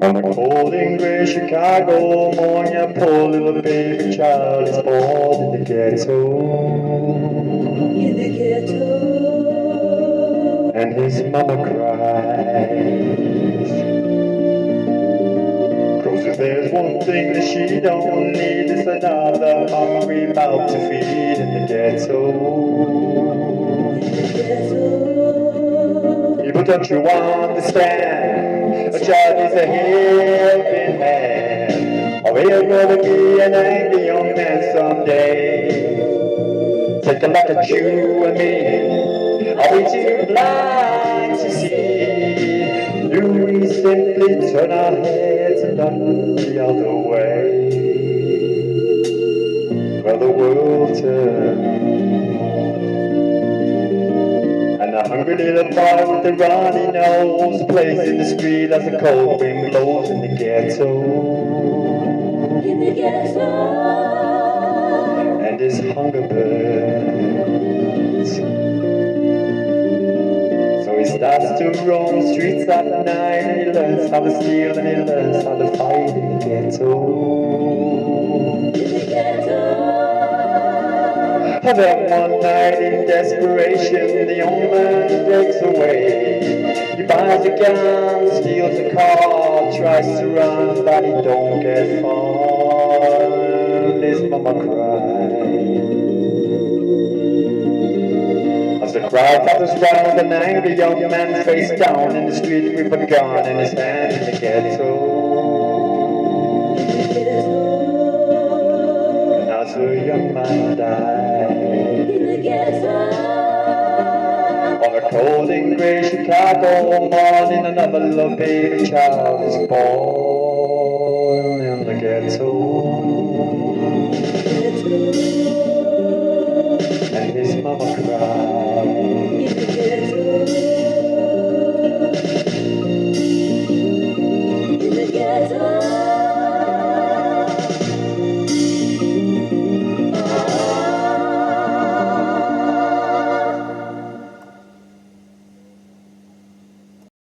On a cold and gray Chicago morning, a poor little baby child is born in the ghetto. In the ghetto. And his mama cries. 'Cause if there's one thing that she don't need, it's another hungry mouth to feed in the ghetto. People, don't you understand? A child is a helping man, or he'll rather be an angry young man someday. Take a look at you and me. Are we too blind to see? Do we simply turn our heads and look the other way? Well, the world turns. And a hungry little boy with a runny nose plays in the street as the cold wind blows in the ghetto. In the ghetto. And his hunger burns. So he starts to roam the streets at night, and he learns how to steal and he learns how to fight in the ghetto. In the ghetto. And then one night in desperation, the young man breaks away. He buys a gun, steals a car, tries to run, but he don't get far. And his mama cries. As the crowd gathers round, an angry young man face down in the street with a gun in his hand in the ghetto. And as a young man dies In the ghetto. on a cold and grey Chicago morning, another little baby child is born in the ghetto.